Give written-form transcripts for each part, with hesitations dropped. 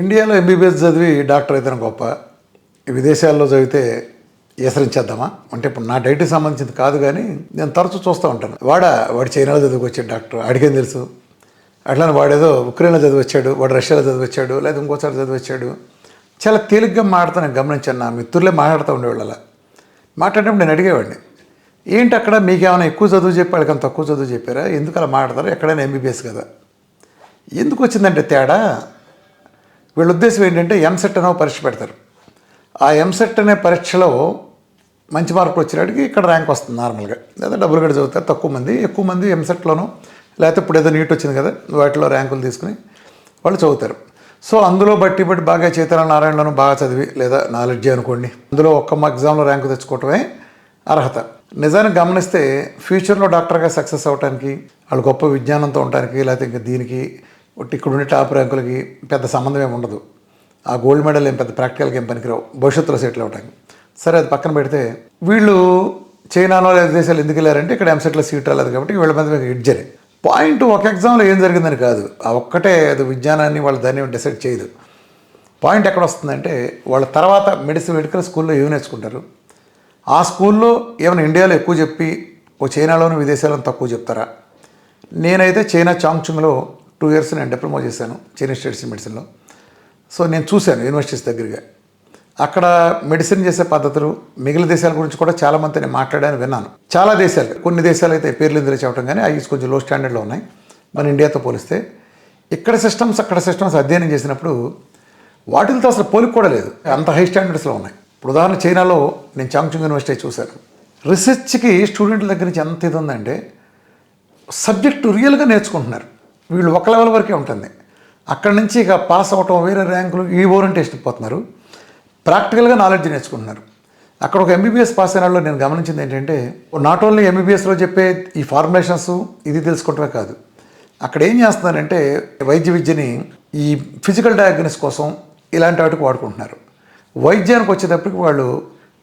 ఇండియాలో ఎంబీబీఎస్ చదివి డాక్టర్ అయితే గొప్ప, విదేశాల్లో చదివితే ఎసరించేద్దామా అంటే ఇప్పుడు నా డైట్కి సంబంధించింది కాదు, కానీ నేను తరచూ చూస్తూ ఉంటాను. వాడు చైనాలో చదివి వచ్చాడు డాక్టర్, అడిగేం తెలుసు. అట్లానే వాడేదో ఉక్రెయిన్లో చదివి వచ్చాడు, వాడు రష్యాలో చదివి వచ్చాడు, లేదా ఇంకోసారి చదివి వచ్చాడు. చాలా తేలిగ్గా మాట్లాడుతూ నేను గమనించాను. నా మిత్రులే మాట్లాడుతూ ఉండేవాళ్ళు. అలా మాట్లాడినప్పుడు నేను అడిగేవాడిని, ఏంటి అక్కడ మీకేమైనా ఎక్కువ చదువు చెప్పి వాళ్ళకి అంత తక్కువ చదువు చెప్పారా, ఎందుకు అలా మాట్లాడతారు, ఎక్కడైనా ఎంబీబీఎస్ కదా. ఎందుకు వచ్చిందంటే తేడా, వీళ్ళ ఉద్దేశం ఏంటంటే ఎంసెట్ అనే పరీక్ష పెడతారు. ఆ ఎంసెట్ అనే పరీక్షలో మంచి మార్కులు వచ్చినట్టుకి ఇక్కడ ర్యాంక్ వస్తుంది నార్మల్గా, లేదా డబ్బులు కూడా చదువుతారు తక్కువ మంది. ఎక్కువ మంది ఎంసెట్లోనూ లేకపోతే ఇప్పుడు ఏదో నీట్ వచ్చింది కదా వాటిలో ర్యాంకులు తీసుకుని వాళ్ళు చదువుతారు. సో అందులో బట్టి బాగా చైతన్య నారాయణలోనూ బాగా చదివి లేదా నాలెడ్జీ అనుకోండి, అందులో ఒక్క ఎగ్జామ్లో ర్యాంకు తెచ్చుకోవటమే అర్హత. నిజానికి గమనిస్తే ఫ్యూచర్లో డాక్టర్గా సక్సెస్ అవ్వడానికి, వాళ్ళు గొప్ప విజ్ఞానంతో ఉండటానికి, లేకపోతే ఇంకా దీనికి ఇక్కడ ఉండే టాప్ ర్యాంకులకి పెద్ద సంబంధం ఏమి ఉండదు. ఆ గోల్డ్ మెడల్ ఏం పెద్ద ప్రాక్టికల్గా ఏం పనికిరావు భవిష్యత్తులో సెటిల్ అవ్వడానికి. సరే అది పక్కన పెడితే, వీళ్ళు చైనాలో లేదా దేశాలు ఎందుకు వెళ్ళారంటే ఇక్కడ ఎంసెట్లో సీట్ రాలేదు కాబట్టి వీళ్ళ మీద ఎడ్జరే. పాయింట్ ఒక ఎగ్జామ్లో ఏం జరిగిందని కాదు, ఆ ఒక్కటే అది విజ్ఞానాన్ని వాళ్ళు దాన్ని డిసైడ్ చేయదు. పాయింట్ ఎక్కడ వస్తుందంటే, వాళ్ళ తర్వాత మెడికల్ స్కూల్లో ఏమి నేర్చుకుంటారు, ఆ స్కూల్లో ఏమైనా ఇండియాలో ఎక్కువ చెప్పి ఓ చైనాలోని విదేశాలను తక్కువ చెప్తారా. నేనైతే చైనా చాంగ్చుంగ్లో 2 years నేను డిప్లొమా చేశాను చైనీస్ స్టడీస్ మెడిసిన్లో. సో నేను చూశాను యూనివర్సిటీస్ దగ్గరగా. అక్కడ మెడిసిన్ చేసే పద్ధతులు మిగిలిన దేశాల గురించి కూడా చాలామంది నేను మాట్లాడాను, విన్నాను. చాలా దేశాలు, కొన్ని దేశాలు అయితే పేర్లు ఎందుకు చెప్పడం కానీ అవి కొంచెం లో స్టాండర్డ్లో ఉన్నాయి మన ఇండియాతో పోలిస్తే. ఇక్కడ సిస్టమ్స్ అక్కడ సిస్టమ్స్ అధ్యయనం చేసినప్పుడు వాటితో అసలు పోలిక కూడా లేదు, అంత హై స్టాండర్డ్స్లో ఉన్నాయి. ఇప్పుడు ఉదాహరణ చైనాలో నేను చాంగ్చుంగ్ యూనివర్సిటీ చూశాను. రీసెర్చ్కి స్టూడెంట్ల దగ్గర నుంచి ఎంత ఇది ఉందంటే, సబ్జెక్టు రియల్గా నేర్చుకుంటున్నారు. వీళ్ళు ఒక లెవెల్ వరకే ఉంటుంది, అక్కడి నుంచి ఇక పాస్ అవటం, వేరే ర్యాంకులు ఈ ఓరియంటేషన్ పోతున్నారు. ప్రాక్టికల్గా నాలెడ్జ్ నేర్చుకుంటున్నారు. అక్కడ ఒక ఎంబీబీఎస్ పాస్ అయిన వాళ్ళు నేను గమనించింది ఏంటంటే, నాట్ ఓన్లీ ఎంబీబీఎస్లో చెప్పే ఈ ఫార్ములేషన్స్ ఇది తెలుసుకోవటమే కాదు, అక్కడ ఏం చేస్తున్నారంటే వైద్య విద్యని ఈ ఫిజికల్ డయాగ్నోసిస్ కోసం ఇలాంటి వాటికి వాడుకుంటున్నారు. వైద్యానికి వచ్చేటప్పటికి వాళ్ళు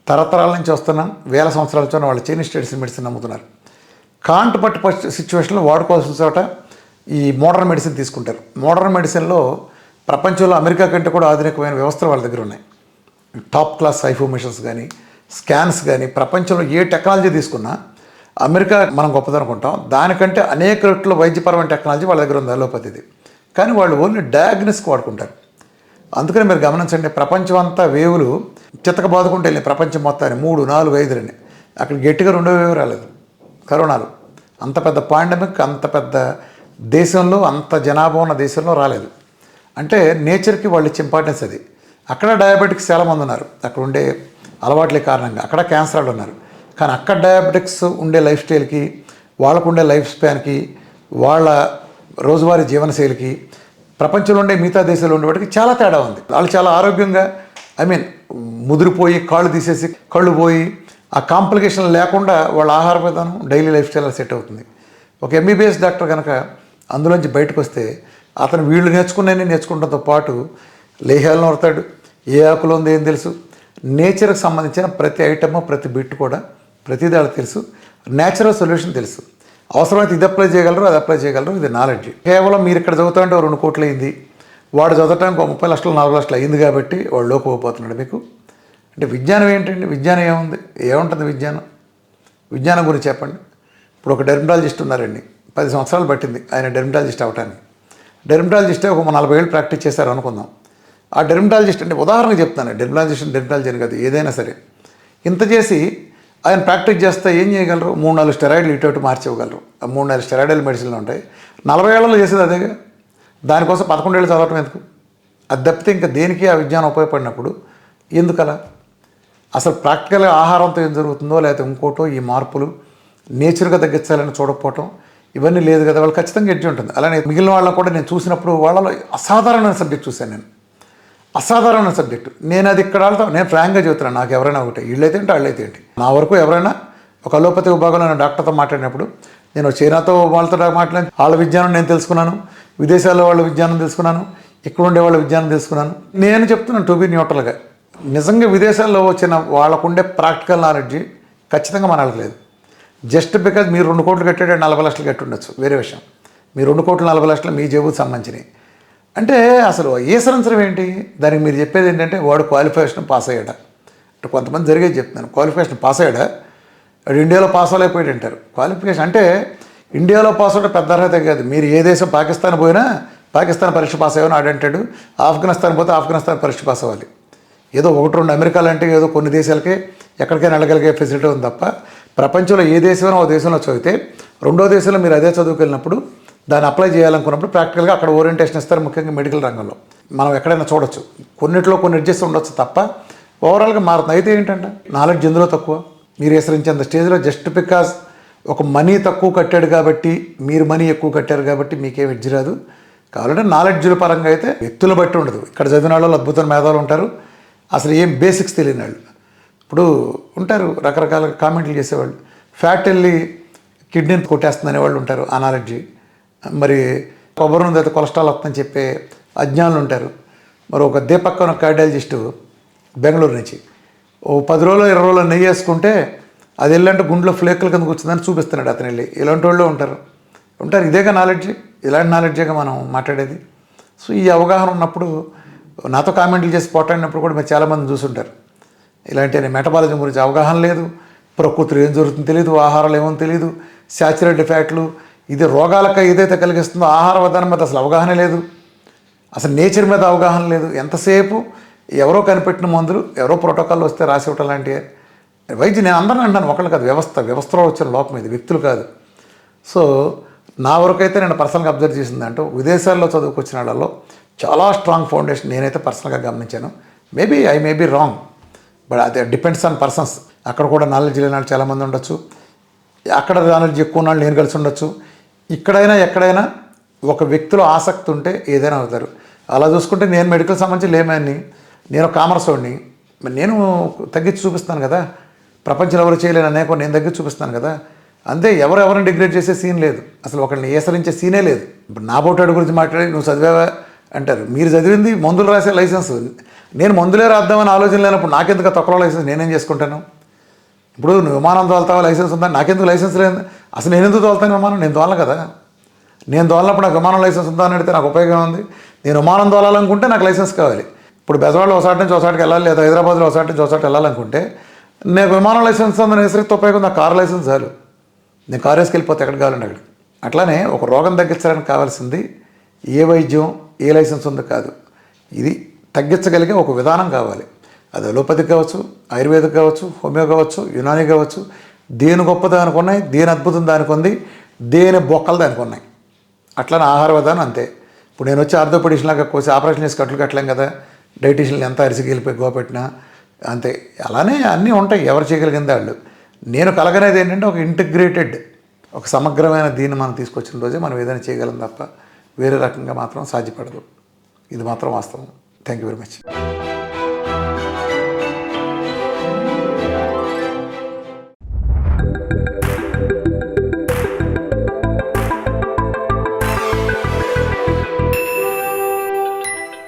తరతరాల నుంచి వస్తున్న వేల సంవత్సరాల నుంచి వాళ్ళు చైనీస్ స్టడీస్ మెడిసిన్ నమ్ముతున్నారు. కాంట్ పట్టు సిచ్యువేషన్లో వాడుకోవాల్సిన చోట ఈ మోడర్న్ మెడిసిన్ తీసుకుంటారు. మోడర్న్ మెడిసిన్లో ప్రపంచంలో అమెరికా కంటే కూడా ఆధునికమైన వ్యవస్థలు వాళ్ళ దగ్గర ఉన్నాయి. టాప్ క్లాస్ ఐఫో మిషన్స్ కానీ, స్కాన్స్ కానీ, ప్రపంచంలో ఏ టెక్నాలజీ తీసుకున్నా అమెరికా మనం గొప్పదనుకుంటాం, దానికంటే అనేక రెట్లు వైద్యపరమైన టెక్నాలజీ వాళ్ళ దగ్గర ఉంది అలోపతిది. కానీ వాళ్ళు ఓన్లీ డయాగ్నోస్కి వాడుకుంటారు. అందుకని మీరు గమనించండి, ప్రపంచం అంతా వేవులు చిత్తక బాదుకుంటే వెళ్ళినాయి ప్రపంచం మొత్తాన్ని 3, 4, 5 అక్కడ గట్టిగా 2వ వేవ్ రాలేదు, కరోనాలు. అంత పెద్ద పాండమిక్ అంత పెద్ద దేశంలో, అంత జనాభా ఉన్న దేశంలో రాలేదు. అంటే నేచర్కి వాళ్ళు ఇచ్చే ఇంపార్టెన్స్ అది. అక్కడ డయాబెటిక్స్ చాలామంది ఉన్నారు, అక్కడ ఉండే అలవాట్లే కారణంగా. అక్కడ క్యాన్సర్ వాళ్ళు ఉన్నారు. కానీ అక్కడ డయాబెటిక్స్ ఉండే లైఫ్ స్టైల్కి, వాళ్ళకు ఉండే లైఫ్ స్పాన్కి, వాళ్ళ రోజువారీ జీవనశైలికి ప్రపంచంలో ఉండే మిగతా దేశాల్లో ఉండే వాటికి చాలా తేడా ఉంది. వాళ్ళు చాలా ఆరోగ్యంగా, ముదిరిపోయి కాళ్ళు తీసేసి కళ్ళు పోయి ఆ కాంప్లికేషన్ లేకుండా వాళ్ళ ఆహార విధానం, డైలీ లైఫ్ స్టైల్ సెట్ అవుతుంది. ఒక ఎంబీబీఎస్ డాక్టర్ కనుక అందులోంచి బయటకు వస్తే అతను వీళ్ళు నేర్చుకుంటంతో పాటు లేహ్యాలను నడతాడు, ఏ ఆకులో ఉంది ఏం తెలుసు, నేచర్కి సంబంధించిన ప్రతి ఐటమ్ ప్రతి బిట్ కూడా ప్రతిదీ వాళ్ళకి తెలుసు, న్యాచురల్ సొల్యూషన్ తెలుసు. అవసరమైతే ఇది అప్లై చేయగలరు, అది అప్లై చేయగలరు. ఇది నాలెడ్జ్. కేవలం మీరు ఇక్కడ చదువుతాంటే 2 కోట్లు అయింది, వాడు చదవటానికి 30 లక్షలు 4 లక్షలు అయింది కాబట్టి వాడు లోకపోతున్నాడు మీకు. అంటే విజ్ఞానం ఏంటండి? విజ్ఞానం ఏముంటుంది విజ్ఞానం గురించి చెప్పండి. ఇప్పుడు ఒక డెర్మటాలజిస్ట్ ఉన్నారండి, 10 సంవత్సరాలు పట్టింది ఆయన డెర్మటాలజిస్ట్ అవటానికి. డెర్మటాలజిస్టే ఒక 40 ఏళ్ళు ప్రాక్టీస్ చేశారు అనుకుందాం. ఆ డెర్మటాలజిస్ట్ అంటే ఉదాహరణకు చెప్తాను, డెర్మటాలజీ అని కాదు, ఏదైనా సరే ఇంత చేసి ఆయన ప్రాక్టీస్ చేస్తే ఏం చేయగలరు? 3-4 స్టెరాయిడ్లు ఇటు మార్చివ్వగలరు. 3-4 స్టెరాయిడల్ మెడిసిన్లు ఉంటాయి. 40 ఏళ్లలో చేసేది అదేగా. దానికోసం 11 ఏళ్ళు చదవటం ఎందుకు? అది తప్పితే ఇంకా దేనికి ఆ విజ్ఞానం ఉపయోగపడినప్పుడు ఎందుకలా? అసలు ప్రాక్టికల్గా ఆహారంతో ఏం జరుగుతుందో లేకపోతే ఇంకోటో ఈ మార్పులు నేచర్గా తగ్గించాలని చూడకపోవటం ఇవన్నీ లేదు కదా. వాళ్ళు ఖచ్చితంగా ఎడ్జ్ ఉంటుంది. అలానే మిగిలిన వాళ్ళని కూడా నేను చూసినప్పుడు వాళ్ళలో అసాధారణమైన సబ్జెక్ట్ చూశాను నేను, అసాధారణమైన సబ్జెక్టు. నేను అది ఇక్కడ వాళ్ళతో నేను ఫ్రాంక్గా చెబుతున్నాను, నాకు ఎవరైనా ఒకటే, వీళ్ళైతే ఏంటి వాళ్ళైతే ఏంటి. నా వరకు ఎవరైనా ఒక అలోపతి విభాగంలో నేను డాక్టర్తో మాట్లాడినప్పుడు, నేను చైనాతో వాళ్ళతో మాట్లాడి వాళ్ళ విజ్ఞానం నేను తెలుసుకున్నాను, విదేశాల్లో వాళ్ళ విజ్ఞానం తెలుసుకున్నాను, ఇక్కడ ఉండే వాళ్ళ విజ్ఞానం తెలుసుకున్నాను. నేను చెప్తున్నాను టు బీ న్యూట్రల్గా, నిజంగా విదేశాల్లో వచ్చిన వాళ్ళకుండే ప్రాక్టికల్ నాలెడ్జి ఖచ్చితంగా మన వాళ్ళకి లేదు. జస్ట్ బికాజ్ మీరు 2 కోట్లు కట్టాడు 40 లక్షలు కట్టి ఉండొచ్చు, వేరే విషయం. మీరు 2 కోట్లు 40 లక్షలు మీ జేబుకు సంబంధించినవి. అంటే అసలు ఈసరించడం ఏంటి? దానికి మీరు చెప్పేది ఏంటంటే వాడు క్వాలిఫికేషన్ పాస్ అయ్యాడా అంటే కొంతమంది జరిగేది చెప్తున్నాను. క్వాలిఫికేషన్ పాస్ అయ్యాడా, వాడు ఇండియాలో పాస్ అవ్వలేకపోయాడు అంటారు. క్వాలిఫికేషన్ అంటే ఇండియాలో పాస్ అవడం పెద్ద అర్హత కాదు. మీరు ఏ దేశం పాకిస్తాన్ పోయినా పాకిస్తాన్ పరీక్ష పాస్ అయ్యావని ఆడంటాడు. ఆఫ్ఘనిస్తాన్ పోతే ఆఫ్ఘనిస్తాన్ పరీక్ష పాస్ అవ్వాలి. ఏదో 1-2 అమెరికా లాంటి ఏదో కొన్ని దేశాలకే ఎక్కడికైనా వెళ్ళగలిగే ఫెసిలిటీ ఉంది తప్ప ప్రపంచంలో ఏ దేశమైనా ఓ దేశంలో చదివితే రెండో దేశంలో మీరు అదే చదువుకెళ్ళినప్పుడు దాన్ని అప్లై చేయాలనుకున్నప్పుడు ప్రాక్టికల్గా అక్కడ ఓరియంటేషన్ ఇస్తారు. ముఖ్యంగా మెడికల్ రంగంలో మనం ఎక్కడైనా చూడొచ్చు. కొన్నిట్లో కొన్ని అడ్జస్ట్ ఉండొచ్చు తప్ప ఓవరాల్గా మారుతుంది. అయితే ఏంటంటే నాలెడ్జ్ ఎందులో తక్కువ, మీరు హెచ్చరించేంత స్టేజ్లో జస్ట్ బికాజ్ ఒక మనీ తక్కువ కట్టాడు కాబట్టి మీరు మనీ ఎక్కువ కట్టారు కాబట్టి మీకేం ఎడ్జ్ రాదు. కావాలంటే నాలెడ్జ్ల పరంగా అయితే వ్యక్తులు బట్టి ఉండదు. ఇక్కడ చదివిన వాళ్ళు అద్భుతమైన మేధావులు ఉంటారు, అసలు ఏం బేసిక్స్ తెలియని వాళ్ళు ఇప్పుడు ఉంటారు. రకరకాల కామెంట్లు చేసేవాళ్ళు, ఫ్యాట్ వెళ్ళి కిడ్నీని కొట్టేస్తుంది అనేవాళ్ళు ఉంటారు, ఆ నాలెడ్జి. మరి కొబ్బరి నుండి అయితే కొలెస్ట్రాల్ వస్తుందని చెప్పే అజ్ఞానులు ఉంటారు. మరి ఒక దీపక్ అనే కార్డియాలజిస్టు బెంగళూరు నుంచి ఓ 10 రోజులు 20 రోజులు నెయ్యి వేసుకుంటే అది వెళ్ళంటే గుండెలో ఫ్లేకుల కింద కూర్చుందని చూపిస్తున్నాడు అతను వెళ్ళి. ఇలాంటి వాళ్ళు ఉంటారు. ఇదేగా నాలెడ్జ్, ఇలాంటి నాలెడ్జేగా మనం మాట్లాడేది. సో ఈ అవగాహన ఉన్నప్పుడు నాతో కామెంట్లు చేసి పోటాడినప్పుడు కూడా మీరు చాలామంది చూసుంటారు. ఇలాంటి మెటబాలిజం గురించి అవగాహన లేదు, ప్రకృతిలో ఏం జరుగుతుందో తెలియదు, ఆహారాలు ఏమో తెలియదు, శాచురేటెడ్ ఫ్యాట్లు, ఇది రోగాలకు ఏదైతే కలిగిస్తుందో ఆహార విధానం మీద అసలు అవగాహన లేదు, అసలు నేచర్ మీద అవగాహన లేదు. ఎంతసేపు ఎవరో కనిపెట్టిన మందులు ఎవరో ప్రోటోకాల్లో వస్తే రాసి ఇవ్వటం లాంటివి. వైద్యం నేను అందరిని అంటాను, ఒకళ్ళు కాదు, వ్యవస్థలో వచ్చిన లోపం ఇది, వ్యక్తులు కాదు. సో నా వరకైతే నేను పర్సనల్గా అబ్జర్వ్ చేసింది అంటూ విదేశాల్లో చదువుకొచ్చిన వాళ్ళలో చాలా స్ట్రాంగ్ ఫౌండేషన్ నేనైతే పర్సనల్గా గమనించాను. I may be wrong, but అది డిపెండ్స్ ఆన్ పర్సన్స్. అక్కడ కూడా నాలెడ్జ్ లేని వాళ్ళు చాలామంది ఉండొచ్చు, అక్కడ నాలెడ్జ్ ఎక్కువ వాళ్ళు నేను కలిసి ఉండొచ్చు. ఇక్కడైనా ఎక్కడైనా ఒక వ్యక్తిలో ఆసక్తి ఉంటే ఏదైనా అవుతారు. అలా చూసుకుంటే నేను మెడికల్ సంబంధించి లేమని, నేను కామర్స్ వాడిని, మరి నేను తగ్గించి చూపిస్తాను కదా. ప్రపంచంలో ఎవరు చేయలేని అనేక నేను తగ్గించి చూపిస్తాను కదా. అంతే, ఎవరిని డిగ్రేడ్ చేసే సీన్ లేదు, అసలు ఒకరిని ఏసరించే సీనే లేదు. ఇప్పుడు నా పోటాడు గురించి మాట్లాడి నువ్వు చదివావా అంటారు. మీరు చదివింది మందులు రాసే లైసెన్స్, నేను మందులే రాద్దామని ఆలోచన లేనప్పుడు నాకెందుకు తొక్కలో లైసెన్స్ నేనేం చేసుకుంటాను? ఇప్పుడు నువ్వు విమానం తోలుతావా, లైసెన్స్ ఉందా? నాకెందుకు లైసెన్స్ లేదు? అసలు నేను ఎందుకు తోలుతాను విమానం? నేను తోలను కదా. నేను తోలినప్పుడు నాకు విమానం లైసెన్స్ ఉందా అని అడిగితే నాకు ఉపయోగం ఉంది. నేను విమానం తోలాలనుకుంటే నాకు లైసెన్స్ కావాలి. ఇప్పుడు బెజవాడలో ఒకసారి నుంచి ఒకసారికి వెళ్ళాలి, లేదా హైదరాబాద్లో ఒకసారి నుంచి ఒకసారి వెళ్ళాలనుకుంటే నేను విమానం లైసెన్స్ ఉందని హెసరికి ఉపయోగం, నాకు కారు లైసెన్స్ చాలు. నేను కారు వేసుకెళ్ళిపోతే ఎక్కడికి కావాలండి అక్కడికి. అట్లానే ఒక రోగం తగ్గించడానికి కావాల్సింది ఏ వైద్యం ఏ లైసెన్స్ ఉంది కాదు, ఇది తగ్గించగలిగే ఒక విధానం కావాలి. అది అలోపతిక్ కావచ్చు, ఆయుర్వేదిక్ కావచ్చు, హోమియో కావచ్చు, యునానీ కావచ్చు. దేని గొప్ప దానికి ఉన్నాయి, దేని అద్భుతం దానికి ఉంది, దేని బొక్కలు దానికి ఉన్నాయి. అట్లనే ఆహార విధానం అంతే. ఇప్పుడు నేను వచ్చి ఆర్థోపెడిషన్ లాగా కోసి ఆపరేషన్ చేసి కట్లు కట్టలేం కదా. డైటీషియన్లు ఎంత అరిసి గెలిపోయి గోపెట్టినా అంతే. అలానే అన్నీ ఉంటాయి ఎవరు చేయగలిగిన వాళ్ళు. నేను కలగనేది ఏంటంటే ఒక ఇంటిగ్రేటెడ్, ఒక సమగ్రమైన దీన్ని మనం తీసుకొచ్చిన రోజే మనం ఏదైనా చేయగలం తప్ప వేరే రకంగా మాత్రం సాధ్యపడదు. ఇది మాత్రం వాస్తవం. Thank you very much.